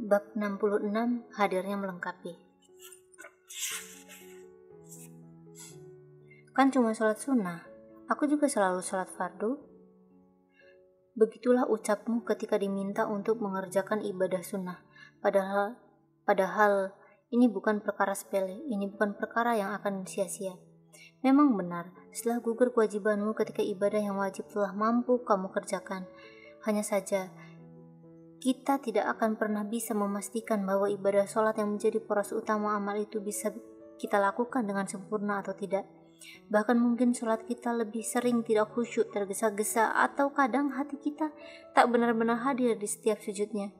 Bab 66 hadirnya melengkapi. Kan cuma sholat sunnah, aku juga selalu sholat fardu. Begitulah ucapmu ketika diminta untuk mengerjakan ibadah sunnah. Padahal ini bukan perkara sepele, ini bukan perkara yang akan sia-sia. Memang benar, setelah gugur kewajibanmu ketika ibadah yang wajib telah mampu kamu kerjakan. Hanya saja, kita tidak akan pernah bisa memastikan bahwa ibadah sholat yang menjadi poros utama amal itu bisa kita lakukan dengan sempurna atau tidak. Bahkan mungkin sholat kita lebih sering tidak khusyuk, tergesa-gesa, atau kadang hati kita tak benar-benar hadir di setiap sujudnya.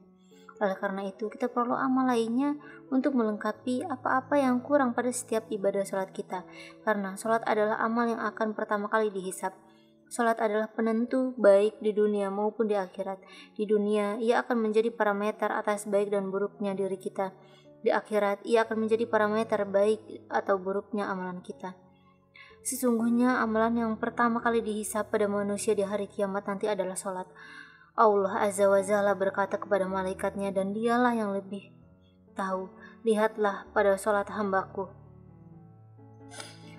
Oleh karena itu, kita perlu amal lainnya untuk melengkapi apa-apa yang kurang pada setiap ibadah sholat kita. Karena sholat adalah amal yang akan pertama kali dihisab. Sholat adalah penentu baik di dunia maupun di akhirat. Di dunia, ia akan menjadi parameter atas baik dan buruknya diri kita. Di akhirat, ia akan menjadi parameter baik atau buruknya amalan kita. Sesungguhnya amalan yang pertama kali dihisab pada manusia di hari kiamat nanti adalah sholat. Allah Azza wa Jalla berkata kepada malaikatnya, dan dialah yang lebih tahu. Lihatlah pada sholat hambaku.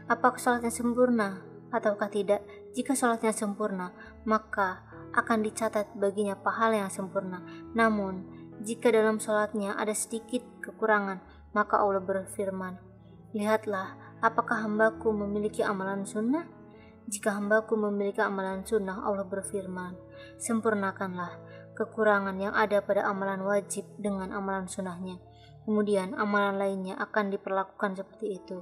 Apakah sholatnya sempurna ataukah tidak? Jika sholatnya sempurna, maka akan dicatat baginya pahala yang sempurna. Namun, jika dalam sholatnya ada sedikit kekurangan, maka Allah berfirman, lihatlah, apakah hambaku memiliki amalan sunnah? Jika hambaku memiliki amalan sunnah, Allah berfirman, sempurnakanlah kekurangan yang ada pada amalan wajib dengan amalan sunnahnya. Kemudian amalan lainnya akan diperlakukan seperti itu.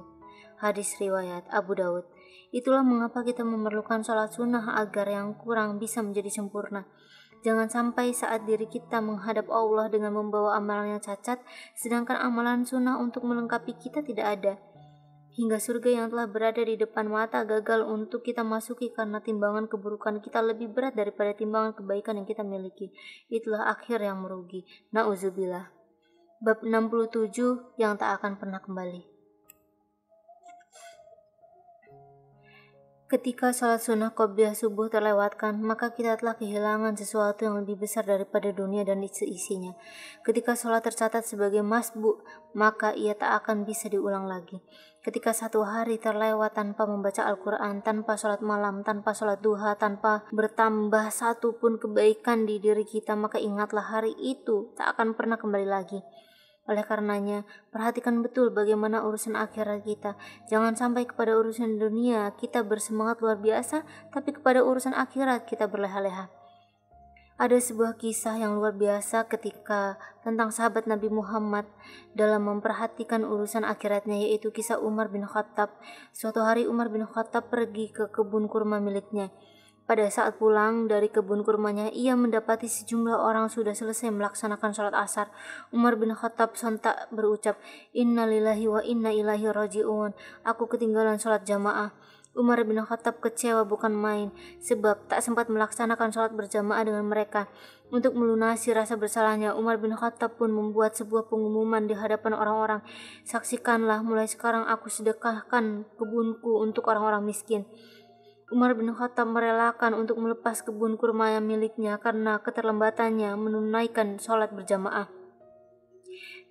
Hadis riwayat Abu Daud. Itulah mengapa kita memerlukan sholat sunnah agar yang kurang bisa menjadi sempurna. Jangan sampai saat diri kita menghadap Allah dengan membawa amalan yang cacat, sedangkan amalan sunnah untuk melengkapi kita tidak ada. Hingga surga yang telah berada di depan mata gagal untuk kita masuki karena timbangan keburukan kita lebih berat daripada timbangan kebaikan yang kita miliki. Itulah akhir yang merugi. Na'udzubillah. Bab 67 yang tak akan pernah kembali. Ketika sholat sunnah qobliyah subuh terlewatkan, maka kita telah kehilangan sesuatu yang lebih besar daripada dunia dan isinya. Ketika sholat tercatat sebagai masbu, maka ia tak akan bisa diulang lagi. Ketika satu hari terlewat tanpa membaca Al-Quran, tanpa sholat malam, tanpa sholat duha, tanpa bertambah satu pun kebaikan di diri kita, maka ingatlah hari itu tak akan pernah kembali lagi. Oleh karenanya, perhatikan betul bagaimana urusan akhirat kita. Jangan sampai kepada urusan dunia kita bersemangat luar biasa, tapi kepada urusan akhirat kita berleha-leha. Ada sebuah kisah yang luar biasa ketika tentang sahabat Nabi Muhammad dalam memperhatikan urusan akhiratnya, yaitu kisah Umar bin Khattab. Suatu hari Umar bin Khattab pergi ke kebun kurma miliknya. Pada saat pulang dari kebun kurmanya, ia mendapati sejumlah orang sudah selesai melaksanakan sholat asar. Umar bin Khattab sontak berucap, Inna lillahi wa inna ilaihi raji'un. Aku ketinggalan sholat jamaah. Umar bin Khattab kecewa bukan main, sebab tak sempat melaksanakan sholat berjamaah dengan mereka. Untuk melunasi rasa bersalahnya, Umar bin Khattab pun membuat sebuah pengumuman di hadapan orang-orang. Saksikanlah, mulai sekarang aku sedekahkan kebunku untuk orang-orang miskin. Umar bin Khattab merelakan untuk melepas kebun kurma yang miliknya karena keterlambatannya menunaikan sholat berjamaah.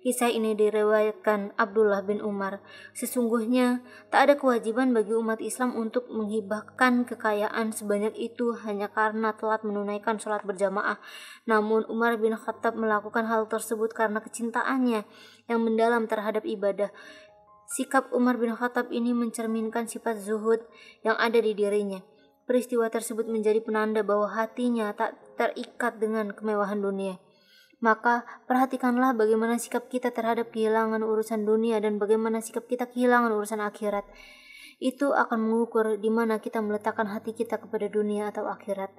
Kisah ini diriwayatkan Abdullah bin Umar. Sesungguhnya tak ada kewajiban bagi umat Islam untuk menghibahkan kekayaan sebanyak itu hanya karena telat menunaikan sholat berjamaah. Namun Umar bin Khattab melakukan hal tersebut karena kecintaannya yang mendalam terhadap ibadah. Sikap Umar bin Khattab ini mencerminkan sifat zuhud yang ada di dirinya. Peristiwa tersebut menjadi penanda bahwa hatinya tak terikat dengan kemewahan dunia. Maka perhatikanlah bagaimana sikap kita terhadap kehilangan urusan dunia dan bagaimana sikap kita kehilangan urusan akhirat. Itu akan mengukur di mana kita meletakkan hati kita kepada dunia atau akhirat.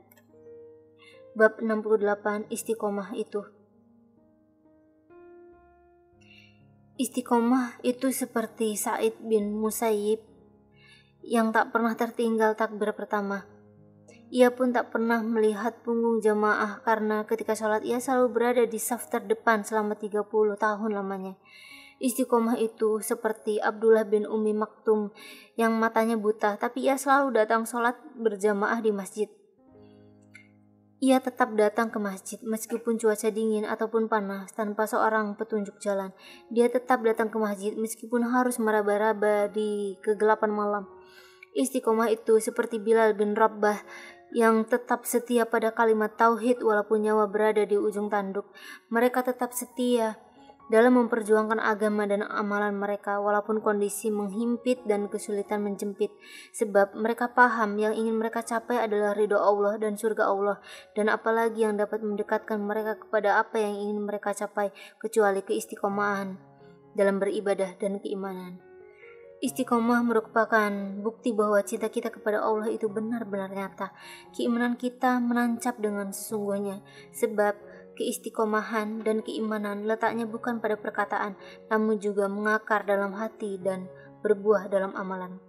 Bab 68 Istiqomah itu. Istiqomah itu seperti Sa'id bin Musayyib yang tak pernah tertinggal takbir pertama. Ia pun tak pernah melihat punggung jamaah karena ketika sholat ia selalu berada di saf terdepan selama 30 tahun lamanya. Istiqomah itu seperti Abdullah bin Ummi Maktum yang matanya buta, tapi ia selalu datang sholat berjamaah di masjid. Ia tetap datang ke masjid meskipun cuaca dingin ataupun panas tanpa seorang petunjuk jalan. Dia tetap datang ke masjid meskipun harus meraba-raba di kegelapan malam. Istiqomah itu seperti Bilal bin Rabah yang tetap setia pada kalimat tauhid walaupun nyawa berada di ujung tanduk. Mereka tetap setia dalam memperjuangkan agama dan amalan mereka walaupun kondisi menghimpit dan kesulitan menjempit, sebab mereka paham yang ingin mereka capai adalah ridho Allah dan surga Allah, dan apalagi yang dapat mendekatkan mereka kepada apa yang ingin mereka capai kecuali keistiqomahan dalam beribadah dan keimanan. Istiqomah merupakan bukti bahwa cinta kita kepada Allah itu benar-benar nyata. Keimanan kita menancap dengan sesungguhnya, sebab keistiqomahan dan keimanan letaknya bukan pada perkataan, namun juga mengakar dalam hati dan berbuah dalam amalan.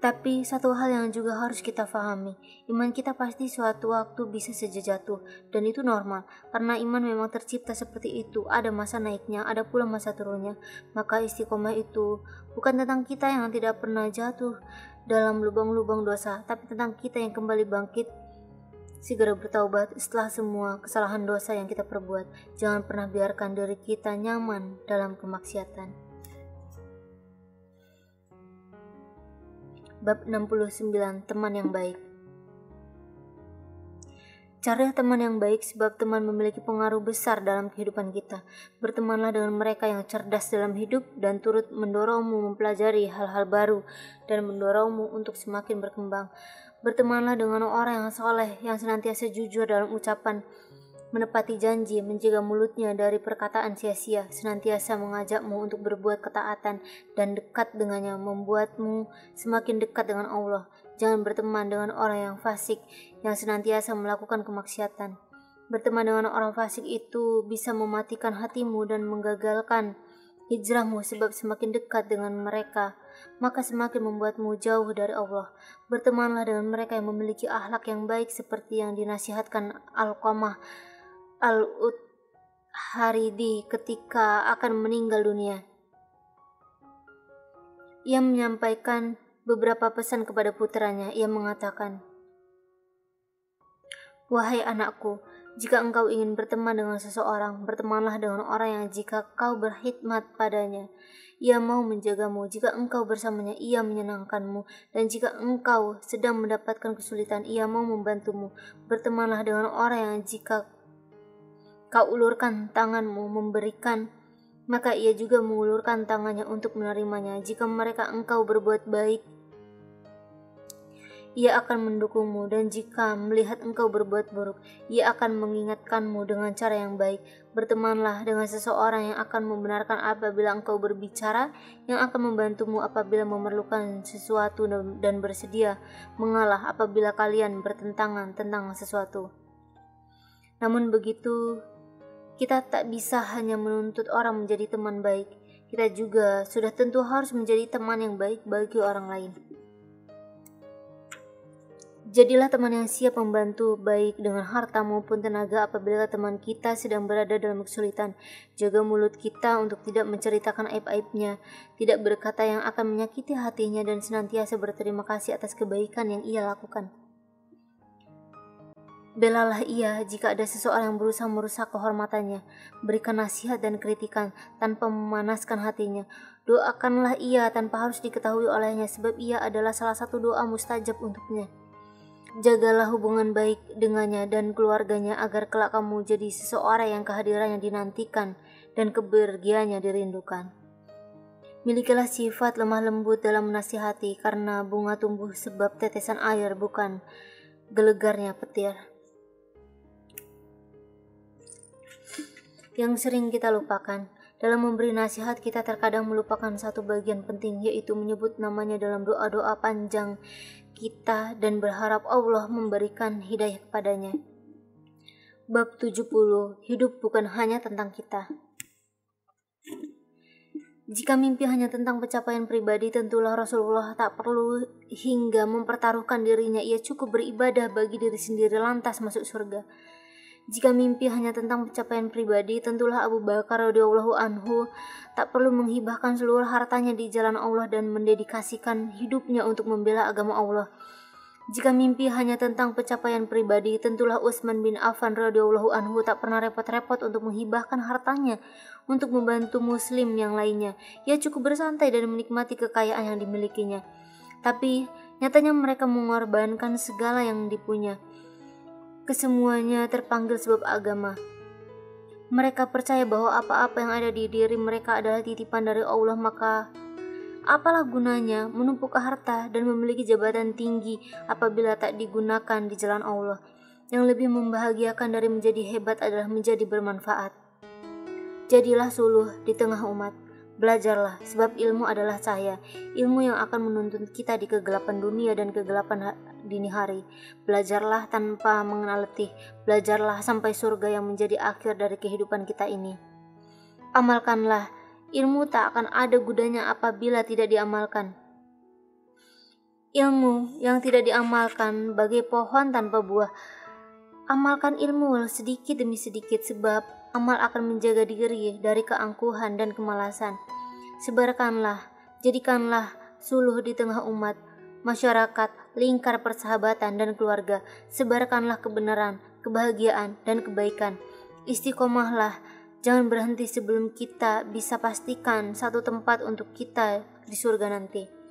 Tapi satu hal yang juga harus kita pahami, iman kita pasti suatu waktu bisa saja jatuh, dan itu normal, karena iman memang tercipta seperti itu, ada masa naiknya, ada pula masa turunnya. Maka istiqomah itu bukan tentang kita yang tidak pernah jatuh dalam lubang-lubang dosa, tapi tentang kita yang kembali bangkit, segera bertaubat setelah semua kesalahan dosa yang kita perbuat. Jangan pernah biarkan diri kita nyaman dalam kemaksiatan. Bab 69. Teman yang baik. Carilah teman yang baik sebab teman memiliki pengaruh besar dalam kehidupan kita. Bertemanlah dengan mereka yang cerdas dalam hidup dan turut mendorongmu mempelajari hal-hal baru dan mendorongmu untuk semakin berkembang. Bertemanlah dengan orang yang soleh, yang senantiasa jujur dalam ucapan, menepati janji, menjaga mulutnya dari perkataan sia-sia, senantiasa mengajakmu untuk berbuat ketaatan dan dekat dengannya, membuatmu semakin dekat dengan Allah. Jangan berteman dengan orang yang fasik, yang senantiasa melakukan kemaksiatan. Berteman dengan orang fasik itu bisa mematikan hatimu dan menggagalkan hijrahmu, sebab semakin dekat dengan mereka, maka semakin membuatmu jauh dari Allah. Bertemanlah dengan mereka yang memiliki akhlak yang baik seperti yang dinasihatkan Alqamah Al-Utharidi ketika akan meninggal dunia. Ia menyampaikan beberapa pesan kepada putranya. Ia mengatakan, "Wahai anakku, jika engkau ingin berteman dengan seseorang, bertemanlah dengan orang yang jika kau berkhidmat padanya, ia mau menjagamu. Jika engkau bersamanya, ia menyenangkanmu. Dan jika engkau sedang mendapatkan kesulitan, ia mau membantumu. Bertemanlah dengan orang yang jika kau ulurkan tanganmu memberikan, maka ia juga mengulurkan tangannya untuk menerimanya. Jika mereka engkau berbuat baik, ia akan mendukungmu, dan jika melihat engkau berbuat buruk, ia akan mengingatkanmu dengan cara yang baik. Bertemanlah dengan seseorang yang akan membenarkan apabila engkau berbicara, yang akan membantumu apabila memerlukan sesuatu, dan bersedia mengalah apabila kalian bertentangan tentang sesuatu. Namun begitu, kita tak bisa hanya menuntut orang menjadi teman baik. Kita juga sudah tentu harus menjadi teman yang baik bagi orang lain. Jadilah teman yang siap membantu baik dengan harta maupun tenaga apabila teman kita sedang berada dalam kesulitan. Jaga mulut kita untuk tidak menceritakan aib-aibnya, tidak berkata yang akan menyakiti hatinya, dan senantiasa berterima kasih atas kebaikan yang ia lakukan. Belalah ia jika ada seseorang yang berusaha merusak kehormatannya. Berikan nasihat dan kritikan tanpa memanaskan hatinya. Doakanlah ia tanpa harus diketahui olehnya, sebab ia adalah salah satu doa mustajab untuknya. Jagalah hubungan baik dengannya dan keluarganya agar kelak kamu jadi seseorang yang kehadirannya dinantikan dan kepergiannya dirindukan. Milikilah sifat lemah lembut dalam menasihati, karena bunga tumbuh sebab tetesan air, bukan gelegarnya petir. Yang sering kita lupakan dalam memberi nasihat, kita terkadang melupakan satu bagian penting, yaitu menyebut namanya dalam doa-doa panjang kita dan berharap Allah memberikan hidayah kepadanya. Bab 70. Hidup bukan hanya tentang kita. Jika mimpi hanya tentang pencapaian pribadi, tentulah Rasulullah tak perlu hingga mempertaruhkan dirinya. Ia cukup beribadah bagi diri sendiri lantas masuk surga. Jika mimpi hanya tentang pencapaian pribadi, tentulah Abu Bakar radhiyallahu anhu tak perlu menghibahkan seluruh hartanya di jalan Allah dan mendedikasikan hidupnya untuk membela agama Allah. Jika mimpi hanya tentang pencapaian pribadi, tentulah Utsman bin Affan radhiyallahu anhu tak pernah repot-repot untuk menghibahkan hartanya untuk membantu muslim yang lainnya. Ia cukup bersantai dan menikmati kekayaan yang dimilikinya. Tapi nyatanya mereka mengorbankan segala yang dipunya. Kesemuanya terpanggil sebab agama. Mereka percaya bahwa apa-apa yang ada di diri mereka adalah titipan dari Allah, maka apalah gunanya menumpuk harta dan memiliki jabatan tinggi apabila tak digunakan di jalan Allah. Yang lebih membahagiakan dari menjadi hebat adalah menjadi bermanfaat. Jadilah suluh di tengah umat. Belajarlah, sebab ilmu adalah cahaya. Ilmu yang akan menuntun kita di kegelapan dunia dan kegelapan dini hari. Belajarlah tanpa mengenal letih. Belajarlah sampai surga yang menjadi akhir dari kehidupan kita ini. Amalkanlah. Ilmu tak akan ada gunanya apabila tidak diamalkan. Ilmu yang tidak diamalkan bagai pohon tanpa buah. Amalkan ilmu sedikit demi sedikit, sebab amal akan menjaga diri dari keangkuhan dan kemalasan. Sebarkanlah, jadikanlah suluh di tengah umat, masyarakat, lingkar persahabatan dan keluarga. Sebarkanlah kebenaran, kebahagiaan, dan kebaikan. Istiqomahlah. Jangan berhenti sebelum kita bisa pastikan satu tempat untuk kita di surga nanti.